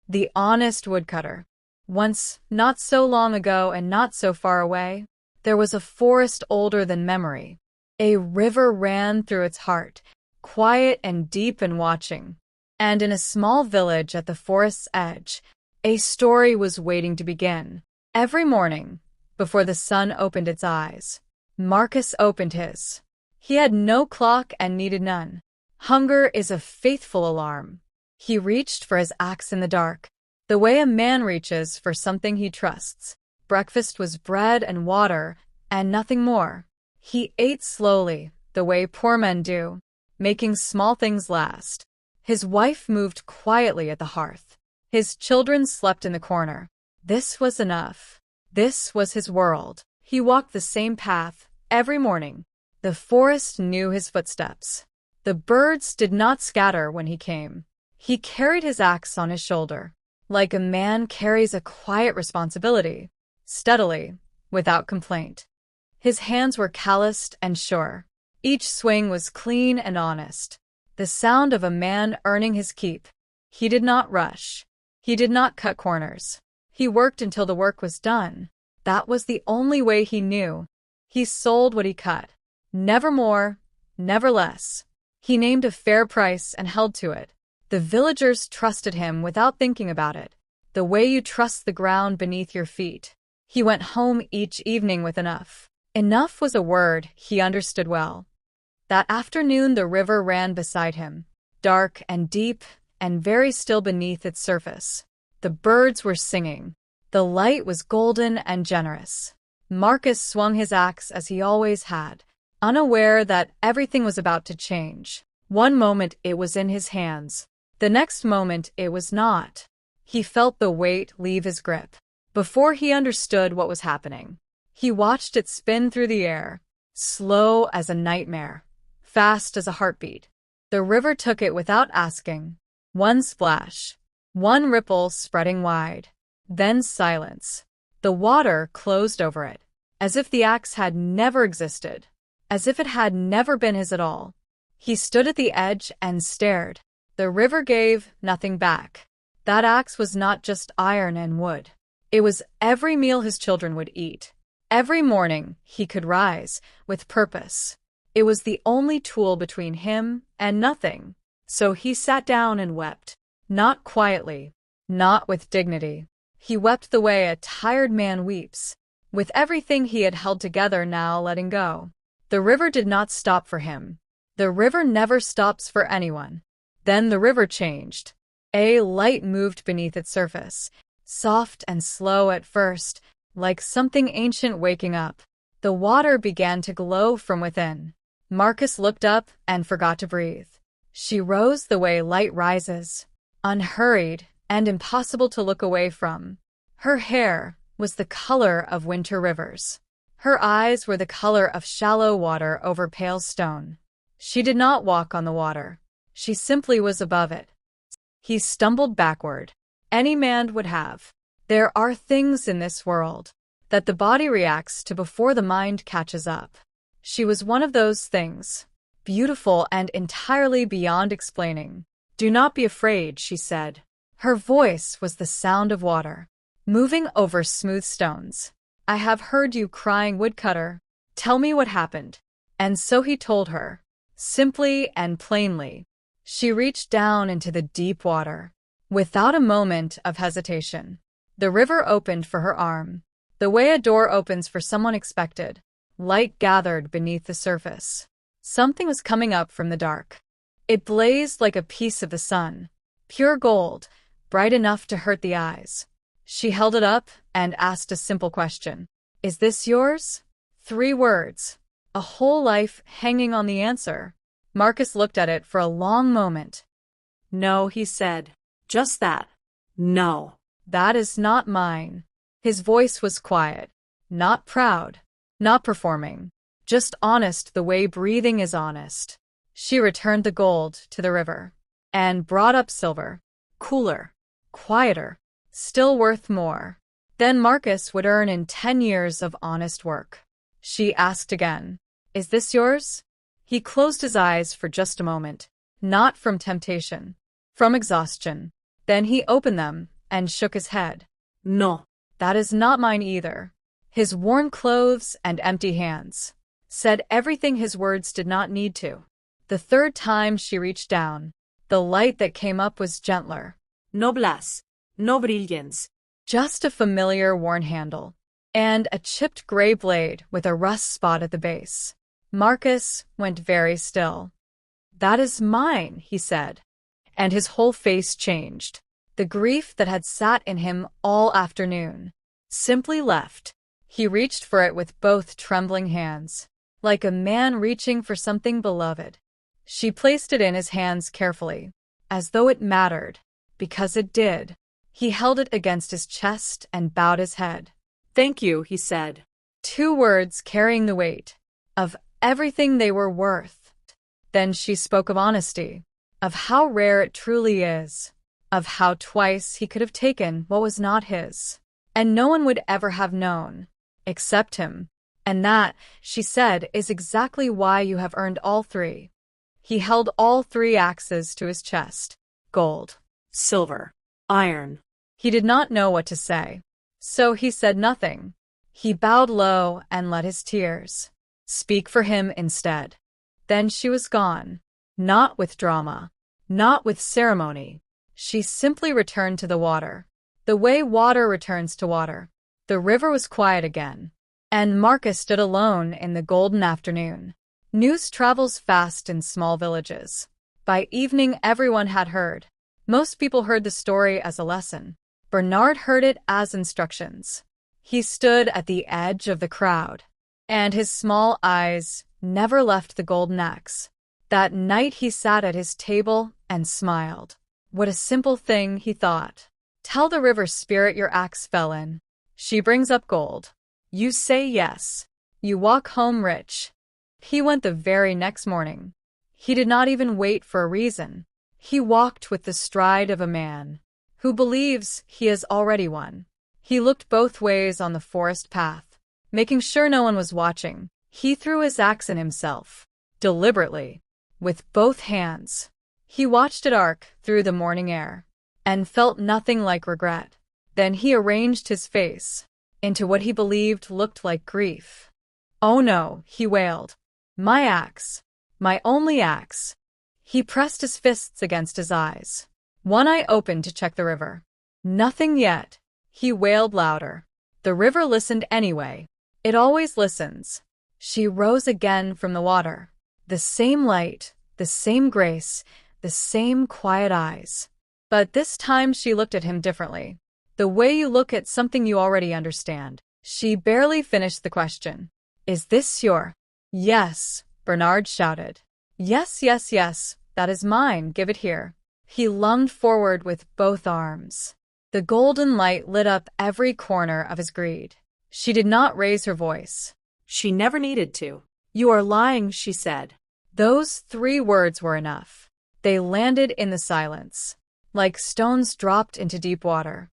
The Honest Woodcutter. Once, not so long ago and not so far away, there was a forest older than memory. A river ran through its heart, quiet and deep and watching. And in a small village at the forest's edge, a story was waiting to begin. Every morning, before the sun opened its eyes, Marcus opened his. He had no clock and needed none. Hunger is a faithful alarm. He reached for his axe in the dark, the way a man reaches for something he trusts. Breakfast was bread and water, and nothing more. He ate slowly, the way poor men do, making small things last. His wife moved quietly at the hearth. His children slept in the corner. This was enough. This was his world. He walked the same path every morning. The forest knew his footsteps. The birds did not scatter when he came. He carried his axe on his shoulder, like a man carries a quiet responsibility, steadily, without complaint. His hands were calloused and sure. Each swing was clean and honest, the sound of a man earning his keep. He did not rush. He did not cut corners. He worked until the work was done. That was the only way he knew. He sold what he cut. Never more, never less. He named a fair price and held to it. The villagers trusted him without thinking about it, the way you trust the ground beneath your feet. He went home each evening with enough. Enough was a word he understood well. That afternoon the river ran beside him, dark and deep and very still beneath its surface. The birds were singing. The light was golden and generous. Marcus swung his axe as he always had, unaware that everything was about to change. One moment it was in his hands. The next moment it was not. He felt the weight leave his grip. Before he understood what was happening, he watched it spin through the air, slow as a nightmare, fast as a heartbeat. The river took it without asking. One splash, one ripple spreading wide, then silence. The water closed over it, as if the axe had never existed, as if it had never been his at all. He stood at the edge and stared. The river gave nothing back. That axe was not just iron and wood. It was every meal his children would eat. Every morning he could rise with purpose. It was the only tool between him and nothing. So he sat down and wept. Not quietly, not with dignity. He wept the way a tired man weeps, with everything he had held together now letting go. The river did not stop for him. The river never stops for anyone. Then the river changed. A light moved beneath its surface, soft and slow at first, like something ancient waking up. The water began to glow from within. Marcus looked up and forgot to breathe. She rose the way light rises, unhurried and impossible to look away from. Her hair was the color of winter rivers. Her eyes were the color of shallow water over pale stone. She did not walk on the water. She simply was above it. He stumbled backward. Any man would have. There are things in this world that the body reacts to before the mind catches up. She was one of those things, beautiful and entirely beyond explaining. "Do not be afraid," she said. Her voice was the sound of water, moving over smooth stones. "I have heard you crying, woodcutter. Tell me what happened." And so he told her, simply and plainly. She reached down into the deep water, without a moment of hesitation. The river opened for her arm, the way a door opens for someone expected. Light gathered beneath the surface. Something was coming up from the dark. It blazed like a piece of the sun, pure gold, bright enough to hurt the eyes. She held it up and asked a simple question. "Is this yours?" 3 words, a whole life hanging on the answer. Marcus looked at it for a long moment. "No," he said. "Just that. No. That is not mine." His voice was quiet, not proud, not performing, just honest the way breathing is honest. She returned the gold to the river and brought up silver, cooler, quieter, still worth more than Marcus would earn in 10 years of honest work. She asked again, "Is this yours?" He closed his eyes for just a moment, not from temptation, from exhaustion. Then he opened them and shook his head. No. That is not mine either. His worn clothes and empty hands said everything his words did not need to. The third time she reached down, the light that came up was gentler. No blas. No brilliance. Just a familiar worn handle, and a chipped gray blade with a rust spot at the base. Marcus went very still. That is mine, he said, and his whole face changed. The grief that had sat in him all afternoon simply left. He reached for it with both trembling hands, like a man reaching for something beloved. She placed it in his hands carefully, as though it mattered, because it did. He held it against his chest and bowed his head. Thank you, he said. 2 words carrying the weight of everything they were worth. Then she spoke of honesty, of how rare it truly is, of how twice he could have taken what was not his, and no one would ever have known, except him. And that, she said, is exactly why you have earned all 3. He held all 3 axes to his chest. Gold, silver, iron. He did not know what to say, so he said nothing. He bowed low and let his tears speak for him instead. Then she was gone, not with drama, not with ceremony. She simply returned to the water, the way water returns to water. The river was quiet again, and Marcus stood alone in the golden afternoon. News travels fast in small villages. By evening, everyone had heard. Most people heard the story as a lesson. Bernard heard it as instructions. He stood at the edge of the crowd, and his small eyes never left the golden axe. That night he sat at his table and smiled. What a simple thing, he thought. Tell the river spirit your axe fell in. She brings up gold. You say yes. You walk home rich. He went the very next morning. He did not even wait for a reason. He walked with the stride of a man who believes he has already won. He looked both ways on the forest path, making sure no one was watching. He threw his axe in himself, deliberately, with both hands. He watched it arc through the morning air, and felt nothing like regret. Then he arranged his face into what he believed looked like grief. Oh no, he wailed. My axe. My only axe. He pressed his fists against his eyes. One eye opened to check the river. Nothing yet. He wailed louder. The river listened anyway. It always listens. She rose again from the water. The same light, the same grace, the same quiet eyes. But this time she looked at him differently. The way you look at something you already understand. She barely finished the question. Is this your? Yes, Bernard shouted. Yes, yes, yes, that is mine, give it here. He lunged forward with both arms. The golden light lit up every corner of his greed. She did not raise her voice. She never needed to. You are lying, she said. Those 3 words were enough. They landed in the silence, like stones dropped into deep water.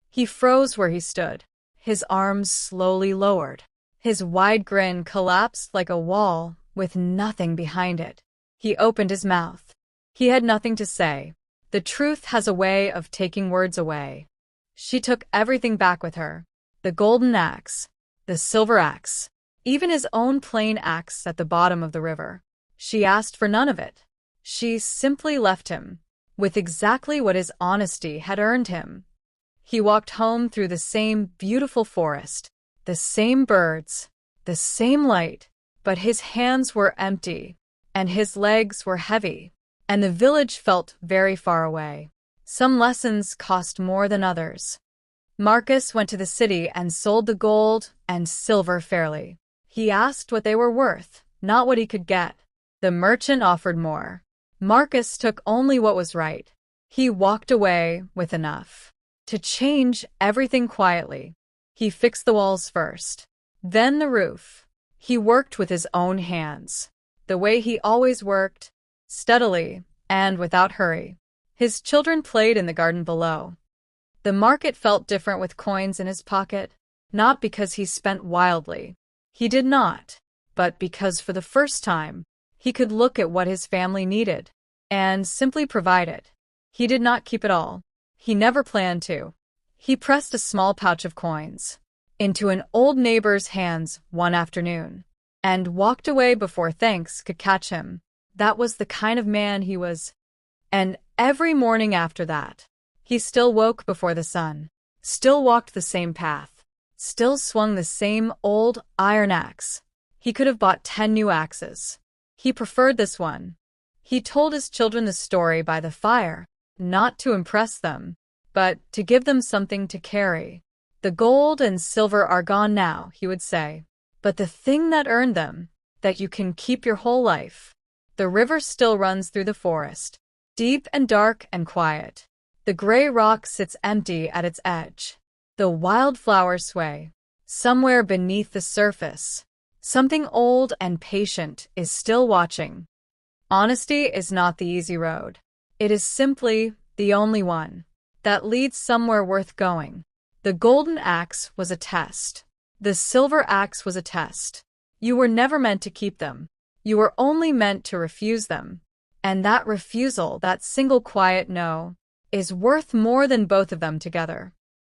He froze where he stood. His arms slowly lowered. His wide grin collapsed like a wall with nothing behind it. He opened his mouth. He had nothing to say. The truth has a way of taking words away. She took everything back with her. The golden axe, the silver axe, even his own plain axe at the bottom of the river. She asked for none of it. She simply left him, with exactly what his honesty had earned him. He walked home through the same beautiful forest, the same birds, the same light, but his hands were empty, and his legs were heavy, and the village felt very far away. Some lessons cost more than others. Marcus went to the city and sold the gold and silver fairly. He asked what they were worth, not what he could get. The merchant offered more. Marcus took only what was right. He walked away with enough to change everything quietly. He fixed the walls first, then the roof. He worked with his own hands, the way he always worked, steadily and without hurry. His children played in the garden below. The market felt different with coins in his pocket, not because he spent wildly. He did not, but because for the first time, he could look at what his family needed and simply provide it. He did not keep it all. He never planned to. He pressed a small pouch of coins into an old neighbor's hands one afternoon and walked away before thanks could catch him. That was the kind of man he was. And every morning after that, he still woke before the sun, still walked the same path, still swung the same old iron axe. He could have bought 10 new axes. He preferred this one. He told his children the story by the fire, not to impress them, but to give them something to carry. The gold and silver are gone now, he would say, but the thing that earned them, that you can keep your whole life. The river still runs through the forest, deep and dark and quiet. The gray rock sits empty at its edge. The wildflowers sway. Somewhere beneath the surface, something old and patient is still watching. Honesty is not the easy road. It is simply the only one that leads somewhere worth going. The golden axe was a test. The silver axe was a test. You were never meant to keep them. You were only meant to refuse them. And that refusal, that single quiet no, is worth more than both of them together.